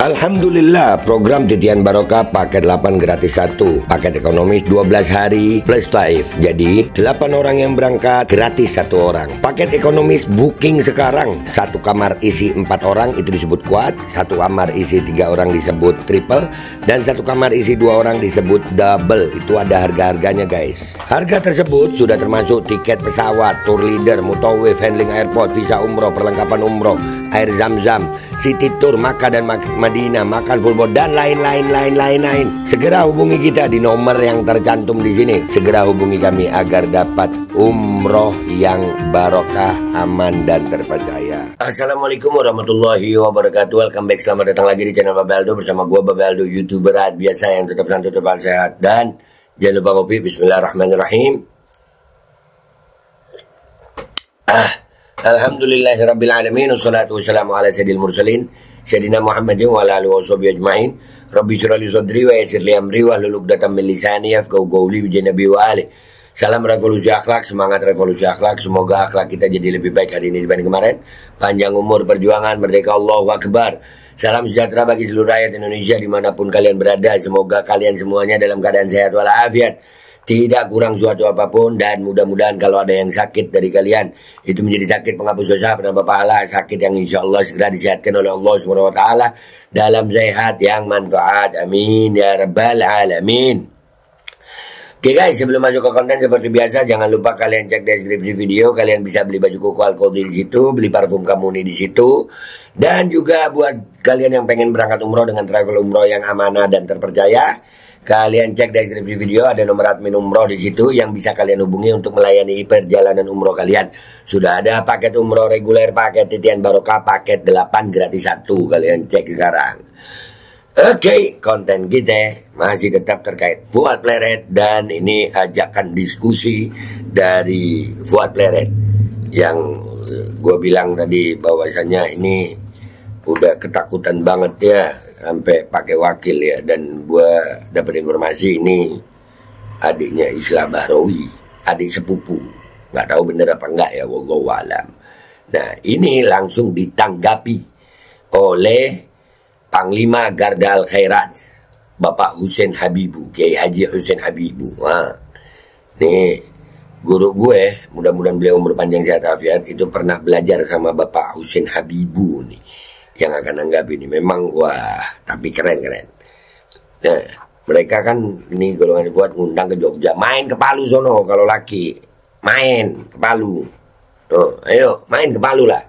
Alhamdulillah, program Titian Barokah paket 8 gratis 1, paket ekonomis 12 hari plus taif. Jadi 8 orang yang berangkat gratis 1 orang. Paket ekonomis booking sekarang, 1 kamar isi 4 orang itu disebut quad, 1 kamar isi 3 orang disebut triple, dan 1 kamar isi 2 orang disebut double. Itu ada harga-harganya guys. Harga tersebut sudah termasuk tiket pesawat, tour leader, mutawif, handling airport, visa umroh, perlengkapan umroh, air zam-zam, city tour, Makkah dan Madinah, makan full board, dan lain-lain. Segera hubungi kita di nomor yang tercantum di sini. Segera hubungi kami agar dapat umroh yang barokah, aman dan terpercaya. Assalamualaikum warahmatullahi wabarakatuh. Welcome back, selamat datang lagi di channel Babe Aldo bersama gua Babe Aldo, YouTuber biasa yang tetap santai, tetap sehat, dan jangan lupa ngopi. Bismillahirrahmanirrahim. Alhamdulillahirrabbilalamin. Wassalatu wassalamu ala sayyidil mursalin Sayyidina Muhammadin wa ala alihi wa sahbihi ajma'in. Rabbi syrah li sadri wa yassir li amri wa hlul 'uqdatam min lisani yafqahu qawli bi nabi wa ali. Salam revolusi akhlak, semangat revolusi akhlak. Semoga akhlak kita jadi lebih baik hari ini dibanding kemarin. Panjang umur, perjuangan, merdeka, Allahu Akbar. Salam sejahtera bagi seluruh rakyat Indonesia dimanapun kalian berada. Semoga kalian semuanya dalam keadaan sehat walafiat, tidak kurang suatu apapun, dan mudah-mudahan kalau ada yang sakit dari kalian itu menjadi sakit penghapus dosa, penambah pahala, sakit yang insya Allah segera disehatkan oleh Allah Subhanahu Wa Taala dalam sehat yang manfaat. Amin ya rabbal alamin. Oke guys, sebelum masuk ke konten seperti biasa, jangan lupa kalian cek deskripsi video. Kalian bisa beli baju koko Al-Qadhi di situ, beli parfum Kamuni di situ, dan juga buat kalian yang pengen berangkat umroh dengan travel umroh yang amanah dan terpercaya, kalian cek deskripsi video, ada nomor admin umroh di situ yang bisa kalian hubungi untuk melayani perjalanan umroh kalian. Sudah ada paket umroh reguler, paket Titian Barokah, paket 8 gratis 1. Kalian cek sekarang. Oke, konten kita masih tetap terkait Fuad Pleret, dan ini ajakan diskusi dari Fuad Pleret yang gue bilang tadi bahwasannya ini udah ketakutan banget ya, sampai pakai wakil ya. Dan gue dapat informasi ini adiknya Isla Bahrawi, adik sepupu, nggak tahu bener apa enggak ya, wallahu alam. Nah, ini langsung ditanggapi oleh Panglima Garda Al Khairat, Bapak Husain Habibu, Kiai Haji Husain Habibu. Nah, nih guru gue, mudah-mudahan beliau umur panjang sehat afiat, itu pernah belajar sama Bapak Husain Habibu nih, yang akan anggap ini. Memang wah, tapi keren. Nah, mereka kan ini golongan buat ngundang ke Jogja, main ke Palu sono kalau laki, main ke Palu. Tuh, ayo main ke Palu lah.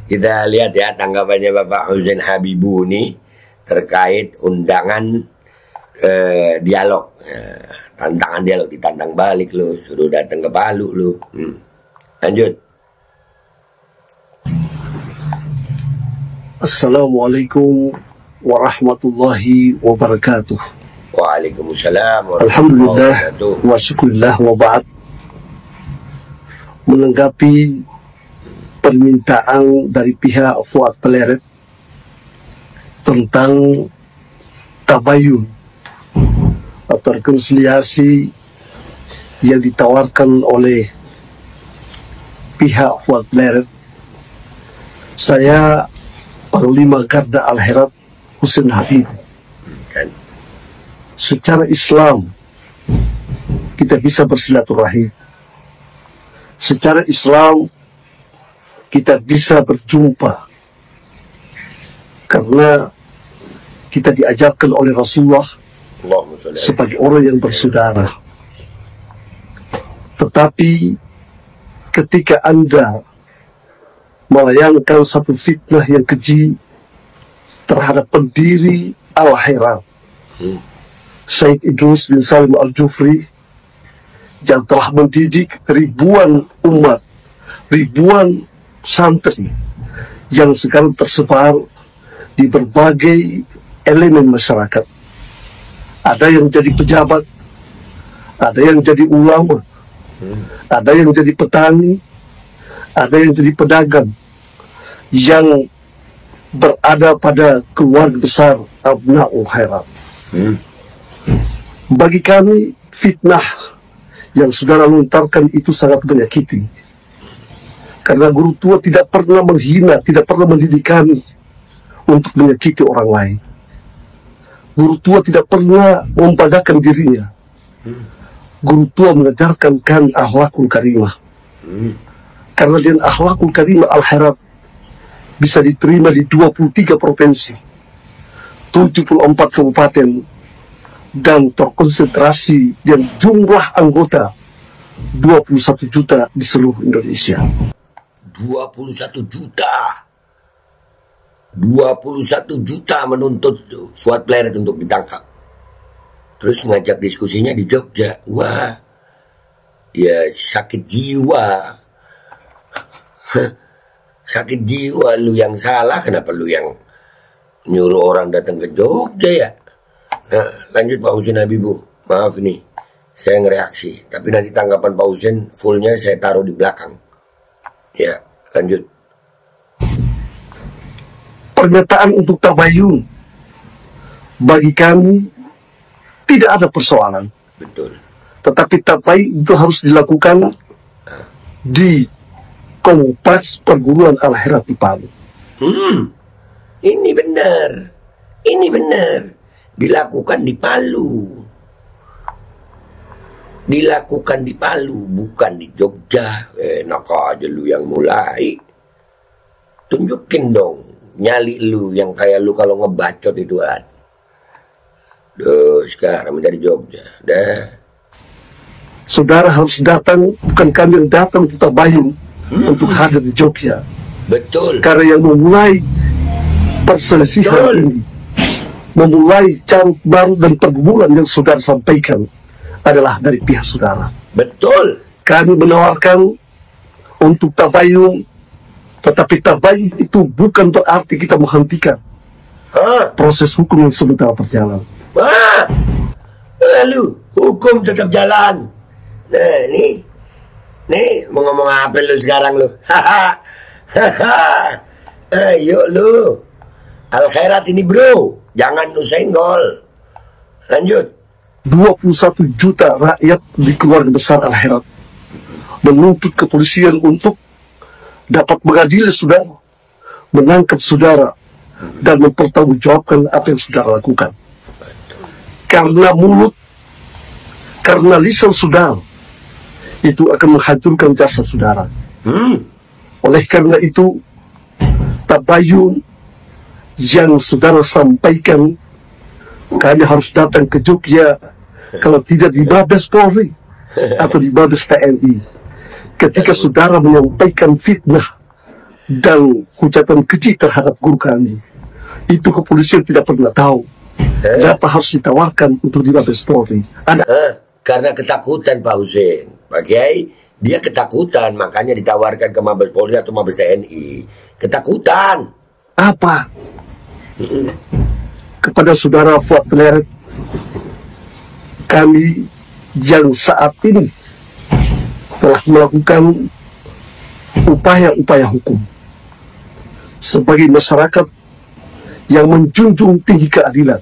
Kita lihat ya tanggapannya Bapak Husain Habibu ini terkait undangan dialog. Tantangan dialog, ditantang balik lu, suruh datang ke Palu lu. Lanjut. Assalamualaikum warahmatullahi wabarakatuh. Waalaikumsalam warahmatullahi Alhamdulillah wabarakatuh. wa syukurillah wa ba'd. Menanggapi permintaan dari pihak Fuad Pleret tentang tabayun atau rekonsiliasi yang ditawarkan oleh pihak Fuad Pleret, saya Panglima Garda Al Khairat Husain Habibu, secara Islam kita bisa bersilaturahim, secara Islam kita bisa berjumpa, karena kita diajarkan oleh Rasulullah sebagai orang yang bersaudara. Tetapi ketika Anda melayangkan satu fitnah yang keji terhadap pendiri Al Khairat, Syekh Idrus bin Salim Al-Jufri, yang telah mendidik ribuan umat, ribuan santri yang sekarang tersebar di berbagai elemen masyarakat. Ada yang jadi pejabat, ada yang jadi ulama, ada yang jadi petani, ada yang jadi pedagang, yang berada pada keluarga besar Abnaul Khairat. Bagi kami, fitnah yang saudara lontarkan itu sangat menyakiti. Karena guru tua tidak pernah menghina, tidak pernah mendidik kami. untuk menyakiti orang lain. Guru tua tidak pernah membanggakan dirinya. Guru tua mengajarkan kami akhlakul karimah. Karena dengan akhlakul karimah al-hirat bisa diterima di 23 provinsi, 74 kabupaten, dan terkonsentrasi dan jumlah anggota 21 juta di seluruh Indonesia. 21 juta. 21 juta menuntut Fuad Pleret untuk ditangkap. Terus ngajak diskusinya di Jogja. Wah, ya sakit jiwa. Sakit jiwa, lu yang salah. Kenapa lu yang nyuruh orang datang ke Jogja ya? Nah, lanjut Pak Husin Habibu. Maaf nih, saya ngereaksi. Tapi nanti tanggapan Pak Husin fullnya saya taruh di belakang. Ya, lanjut. Pernyataan untuk tabayun bagi kami tidak ada persoalan. Betul. Tetapi tabayun itu harus dilakukan di kompleks perguruan al-hirat di Palu. Ini benar. Ini benar. Dilakukan di Palu. Dilakukan di Palu, bukan di Jogja. Enak aja lu yang mulai. Tunjukin dong. Nyali lu yang kayak lu kalau ngebacot itu ada. Duh, sekarang menjadi Jogja. Dah. Saudara harus datang, bukan kami yang datang untuk tabayun untuk hadir di Jogja. Betul. Karena yang memulai perselisihan ini, memulai carut baru dan pergumulan yang saudara sampaikan adalah dari pihak saudara. Betul. Kami menawarkan untuk tabayun, tetapi tabayun itu bukan berarti kita menghentikan proses hukum yang sementara berjalan. Lalu hukum tetap jalan. Nah, nih mau ngomong apa lu sekarang lu? Ayo lu, al-khairat ini bro, jangan lu senggol. Lanjut. 21 juta rakyat di keluarga besar al-hirat menuntut kepolisian untuk dapat mengadili saudara, menangkap saudara, dan mempertanggungjawabkan apa yang saudara lakukan. Karena mulut, karena lisan saudara, itu akan menghancurkan jasa saudara. Oleh karena itu, tabayun yang saudara sampaikan, kami harus datang ke Jogja, kalau tidak di Mabes Polri atau di Mabes TNI. Ketika saudara menyampaikan fitnah dan hujatan keji terhadap guru kami, itu kepolisian tidak pernah tahu kenapa harus ditawarkan untuk di Mabes Polri. Karena ketakutan Pak Husin, Pak Kiai, dia ketakutan, makanya ditawarkan ke Mabes Polri atau Mabes TNI. Ketakutan. Apa? Kepada saudara Fuad Pleret, kami yang saat ini telah melakukan upaya-upaya hukum sebagai masyarakat yang menjunjung tinggi keadilan,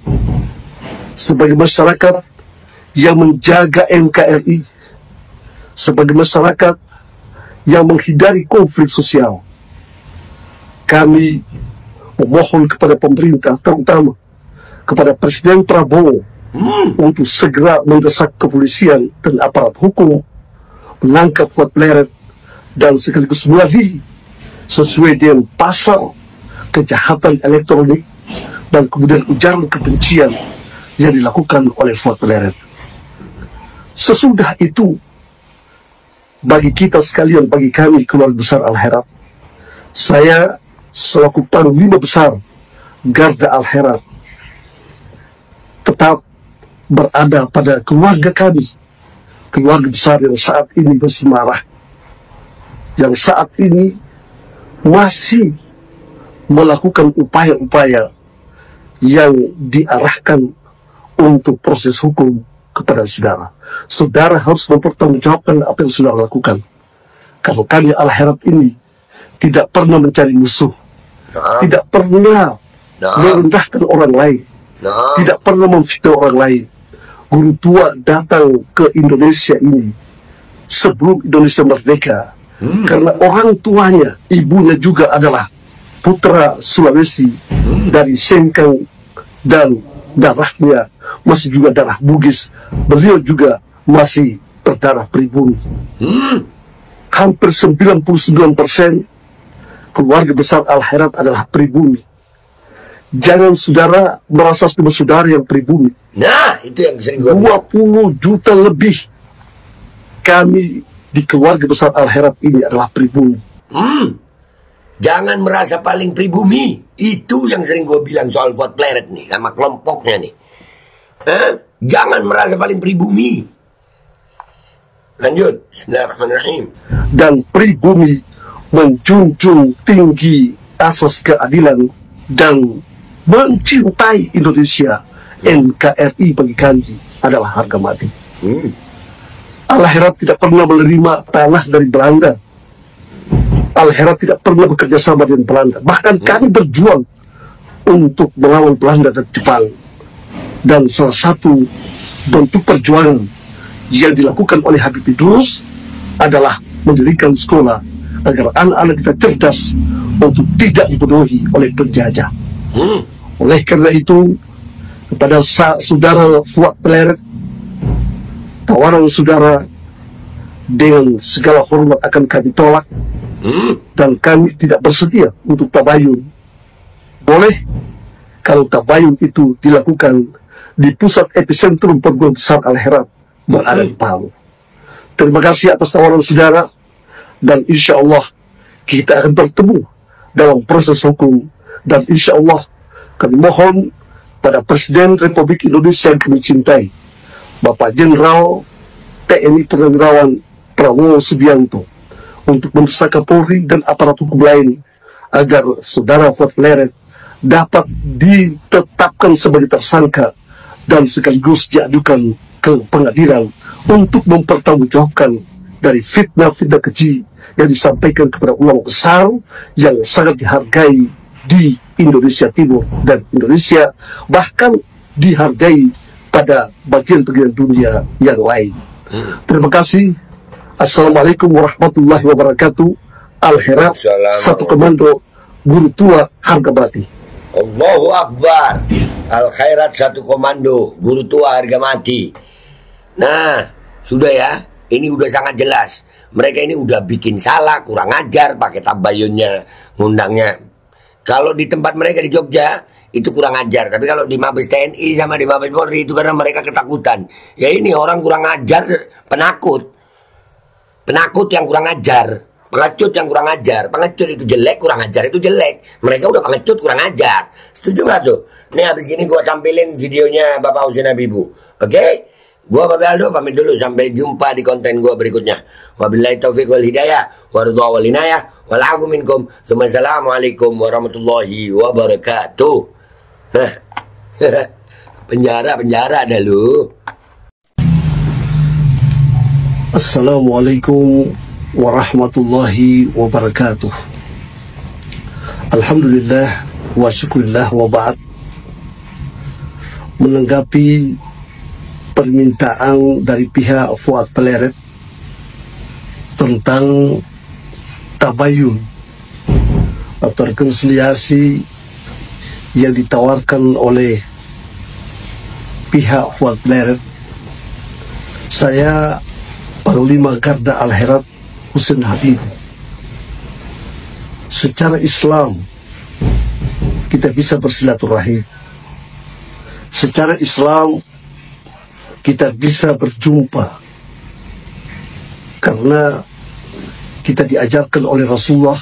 sebagai masyarakat yang menjaga NKRI, sebagai masyarakat yang menghindari konflik sosial. Kami memohon kepada pemerintah, terutama kepada Presiden Prabowo, untuk segera mendesak kepolisian dan aparat hukum menangkap Fuad Pleret dan sekaligus mengadili sesuai dengan pasal kejahatan elektronik dan kemudian ujaran kebencian yang dilakukan oleh Fuad Pleret. Sesudah itu, bagi kita sekalian, bagi kami keluarga besar al-hirat, saya selaku panglima besar Garda al-hirat tetap berada pada keluarga kami, keluarga besar yang saat ini masih marah, yang saat ini masih melakukan upaya-upaya yang diarahkan untuk proses hukum kepada saudara. Saudara harus mempertanggungjawabkan apa yang saudara lakukan. Kalau kami al-hirat ini tidak pernah mencari musuh, tidak pernah merendahkan orang lain, tidak pernah memfitnah orang lain. Guru tua datang ke Indonesia ini sebelum Indonesia merdeka, karena orang tuanya, ibunya juga adalah putra Sulawesi dari Sengkang dan darahnya masih juga darah Bugis. Beliau juga masih berdarah pribumi. Hampir 99% keluarga besar Al-Khairat adalah pribumi. Jangan saudara merasa cuma saudara yang pribumi. Nah, itu yang sering gue 20 juta lebih kami di keluarga besar Al-Khairat ini adalah pribumi. Jangan merasa paling pribumi. Itu yang sering gue bilang soal Fuad Pleret nih, sama kelompoknya nih. Jangan merasa paling pribumi. Lanjut. Bismillahirrahmanirrahim. Dan pribumi menjunjung tinggi asas keadilan dan mencintai Indonesia. NKRI bagi kami adalah harga mati. Al-Khairat tidak pernah menerima tanah dari Belanda. Al-Khairat tidak pernah bekerja sama dengan Belanda. Bahkan kami berjuang untuk melawan Belanda dan Jepang. Dan salah satu bentuk perjuangan yang dilakukan oleh Habib Idrus adalah mendirikan sekolah agar anak-anak kita cerdas untuk tidak dibodohi oleh penjajah. Oleh karena itu, kepada saudara Fuad Pleret, tawaran saudara dengan segala hormat akan kami tolak, dan kami tidak bersedia untuk tabayun. Boleh kalau tabayun itu dilakukan di pusat epicentrum perguruan besar Al-Khairat berada di Palu. Terima kasih atas tawaran saudara, dan insya Allah kita akan bertemu dalam proses hukum, dan insya Allah kami mohon pada Presiden Republik Indonesia yang kami cintai, Bapak Jenderal TNI Purnawirawan Prabowo Subianto, untuk mendesak Kapolri dan aparat hukum lain agar saudara Fuad Pleret dapat ditetapkan sebagai tersangka dan sekaligus diajukan ke pengadilan untuk mempertanggungjawabkan dari fitnah-fitnah keji yang disampaikan kepada ulama besar yang sangat dihargai di Indonesia Timur dan Indonesia, bahkan dihargai pada bagian-bagian dunia yang lain. Terima kasih. Assalamualaikum warahmatullahi wabarakatuh. Al-Khairat, satu komando, guru tua harga mati. Allahu Akbar. Al-Khairat satu komando, guru tua harga mati. Nah, sudah ya. Ini udah sangat jelas. Mereka ini udah bikin salah, kurang ajar, pakai tabayunnya, ngundangnya. Kalau di tempat mereka di Jogja, itu kurang ajar. Tapi kalau di Mabes TNI sama di Mabes Polri, itu karena mereka ketakutan. Ya ini orang kurang ajar, penakut. Penakut yang kurang ajar. Pengecut yang kurang ajar. Pengecut itu jelek, kurang ajar itu jelek. Mereka udah pengecut, kurang ajar. Setuju gak tuh? Nih habis gini gue tampilin videonya Bapak Husain Habibu. Oke? Gua Bapak Aldo pamit dulu, sampai jumpa di konten gua berikutnya. Wabillahi taufiq wal hidayah wa ridha wal inayah wal afu minkum. Assalamualaikum warahmatullahi wabarakatuh. Nah, penjara dah lu. Assalamualaikum warahmatullahi wabarakatuh. Alhamdulillah wa syukurillah wa ba'd. Menanggapi permintaan dari pihak Fuad Pleret tentang tabayun atau rekonsiliasi yang ditawarkan oleh pihak Fuad Pleret, saya Panglima Garda Al-Khairat Husain Habibu, secara Islam kita bisa bersilaturahim, secara Islam kita bisa berjumpa, karena kita diajarkan oleh Rasulullah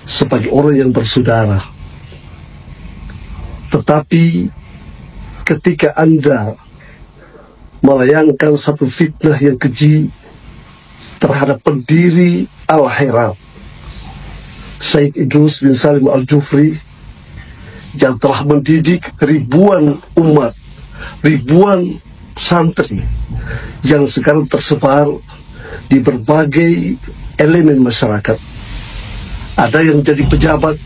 sebagai orang yang bersaudara. Tetapi ketika Anda melayangkan satu fitnah yang keji terhadap pendiri Al-Khairat, Syekh Idrus bin Salim Al-Jufri, yang telah mendidik ribuan umat, ribuan santri yang sekarang tersebar di berbagai elemen masyarakat. Ada yang jadi pejabat,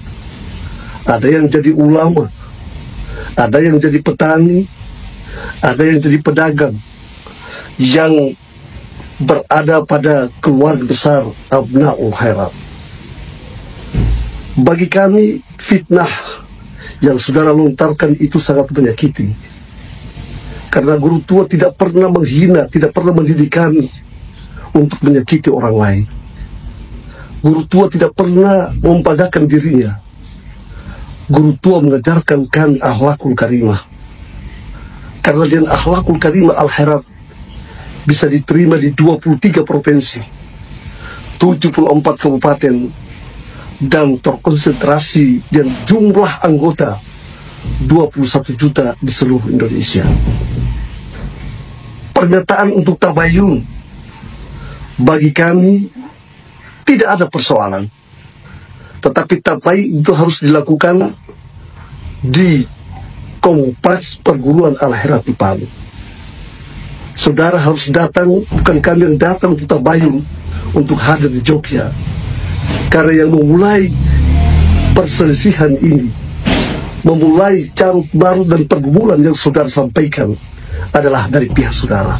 ada yang jadi ulama, ada yang jadi petani, ada yang jadi pedagang, yang berada pada keluarga besar Abnaul Khairat. Bagi kami, fitnah yang saudara lontarkan itu sangat menyakiti. Karena guru tua tidak pernah menghina, tidak pernah mendidik kami untuk menyakiti orang lain. Guru tua tidak pernah membanggakan dirinya. Guru tua mengajarkan kami akhlakul karimah. Karena dengan akhlakul karimah al-herat bisa diterima di 23 provinsi, 74 kabupaten, dan terkonsentrasi dan jumlah anggota 21 juta di seluruh Indonesia. Pernyataan untuk tabayun bagi kami tidak ada persoalan, tetapi tabayun itu harus dilakukan di kompleks perguruan al-herat di Palu. Saudara harus datang, bukan kami yang datang untuk tabayun untuk hadir di Jogja. Karena yang memulai perselisihan ini, memulai carut marut dan pergumulan yang saudara sampaikan adalah dari pihak saudara.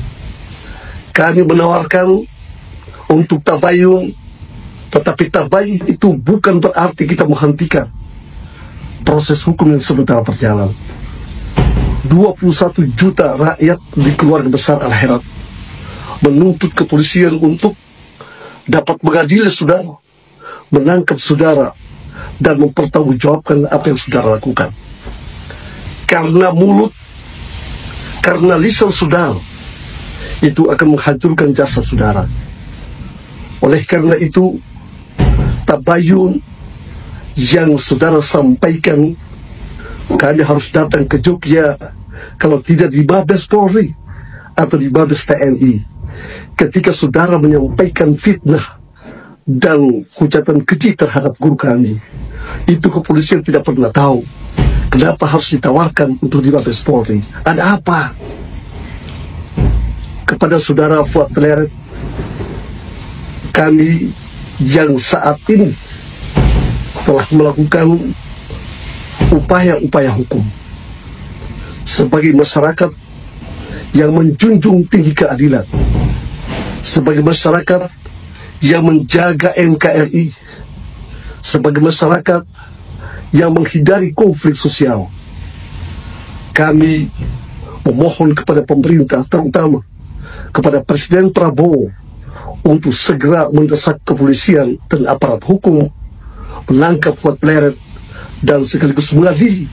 Kami menawarkan untuk tabayun, tetapi tabayun itu bukan berarti kita menghentikan proses hukum yang sementara berjalan. 21 juta rakyat di keluarga besar al-herat menuntut kepolisian untuk dapat mengadili saudara, menangkap saudara, dan mempertanggungjawabkan apa yang saudara lakukan. Karena mulut, karena lisan saudara, itu akan menghancurkan jasa saudara. Oleh karena itu, tabayun yang saudara sampaikan, kami harus datang ke Jogja, kalau tidak di Mabes Polri atau di Mabes TNI. Ketika saudara menyampaikan fitnah dan hujatan keji terhadap guru kami, itu kepolisian tidak pernah tahu kenapa harus ditawarkan untuk di Mabes Polri. Ada apa? Kepada saudara Fuad Pleret, kami yang saat ini telah melakukan upaya-upaya hukum sebagai masyarakat yang menjunjung tinggi keadilan, sebagai masyarakat yang menjaga NKRI, sebagai masyarakat yang menghindari konflik sosial. Kami memohon kepada pemerintah, terutama kepada Presiden Prabowo, untuk segera mendesak kepolisian dan aparat hukum menangkap Fuad Pleret dan sekaligus mengadili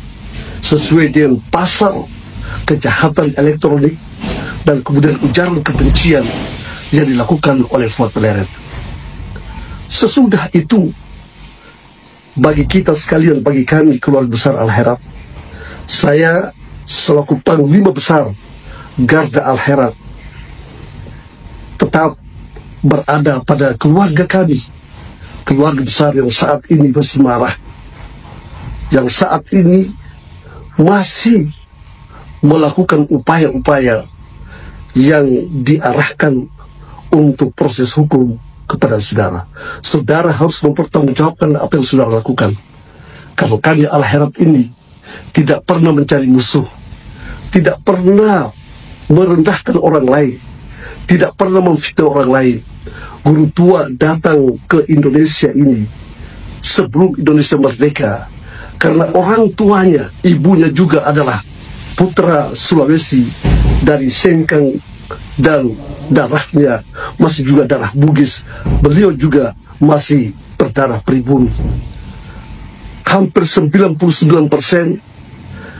sesuai dengan pasal kejahatan elektronik dan kemudian ujaran kebencian yang dilakukan oleh Fuad Pleret. Sesudah itu, bagi kita sekalian, bagi kami keluarga besar al-herat, saya selaku Panglima Besar Garda al-herat tetap berada pada keluarga kami, keluarga besar yang saat ini masih marah, yang saat ini masih melakukan upaya-upaya yang diarahkan untuk proses hukum kepada saudara. Saudara harus mempertanggungjawabkan apa yang saudara lakukan. Kalau kami al-herat ini tidak pernah mencari musuh, tidak pernah merendahkan orang lain, tidak pernah memfitnah orang lain. Guru tua datang ke Indonesia ini sebelum Indonesia merdeka karena orang tuanya, ibunya juga adalah putra Sulawesi dari Sengkang, dan darahnya masih juga darah Bugis. Beliau juga masih berdarah pribumi. Hampir 99%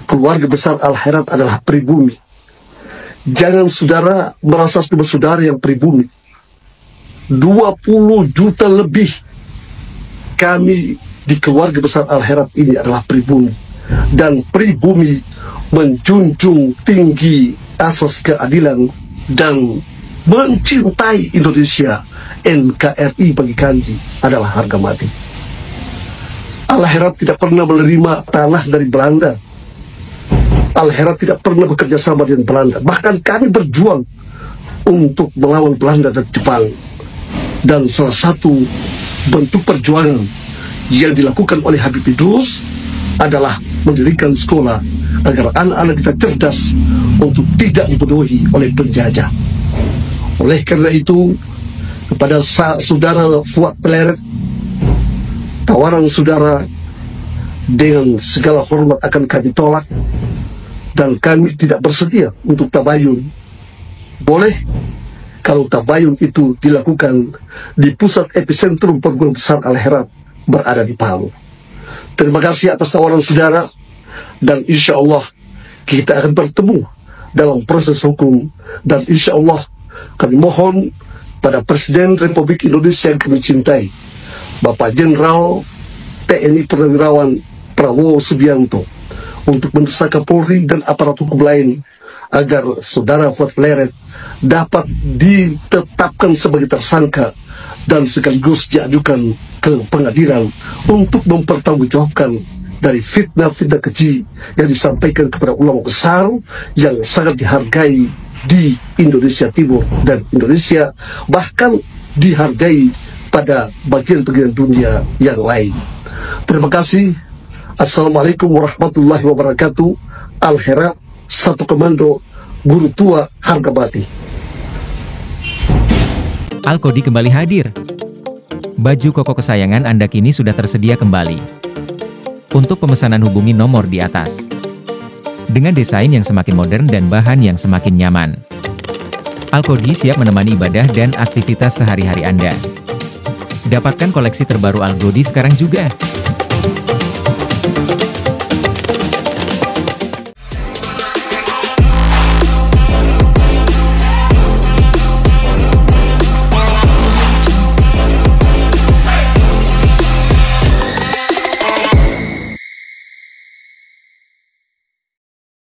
keluarga besar al-herat adalah pribumi. Jangan saudara merasa sebagai saudara yang pribumi. 20 juta lebih kami di keluarga besar al-herat ini adalah pribumi. Dan pribumi menjunjung tinggi asas keadilan dan mencintai Indonesia. NKRI bagi kami adalah harga mati. Al-herat tidak pernah menerima tanah dari Belanda. Al-herat tidak pernah bekerja sama dengan Belanda. Bahkan kami berjuang untuk melawan Belanda dan Jepang. Dan salah satu bentuk perjuangan yang dilakukan oleh Habib Idrus adalah mendirikan sekolah agar anak-anak kita cerdas untuk tidak dibodohi oleh penjajah. Oleh karena itu, kepada saudara Fuad Pleret, tawaran tawaran saudara dengan segala hormat akan kami tolak, dan kami tidak bersedia untuk tabayun. Boleh kalau tabayun itu dilakukan di pusat epicentrum perguruan besar Al-Herat berada di Palu. Terima kasih atas tawaran saudara, dan insya Allah kita akan bertemu dalam proses hukum, dan insya Allah kami mohon pada Presiden Republik Indonesia yang kami cintai, Bapak Jenderal TNI Purnawirawan Prabowo Subianto, untuk mendesak Kapolri dan aparat hukum lain agar saudara Fuad Pleret dapat ditetapkan sebagai tersangka dan sekaligus diajukan ke pengadilan untuk mempertanggungjawabkan dari fitnah-fitnah keji yang disampaikan kepada ulama besar yang sangat dihargai di Indonesia Timur dan Indonesia, bahkan dihargai pada bagian-bagian dunia yang lain. Terima kasih. Assalamualaikum warahmatullahi wabarakatuh. Al-Herat, Satu Komando, Guru Tua Harga Mati. Al-Kodi kembali hadir. Baju koko kesayangan Anda kini sudah tersedia kembali. Untuk pemesanan hubungi nomor di atas. Dengan desain yang semakin modern dan bahan yang semakin nyaman, Al-Kodi siap menemani ibadah dan aktivitas sehari-hari Anda. Dapatkan koleksi terbaru Al-Kodi sekarang juga.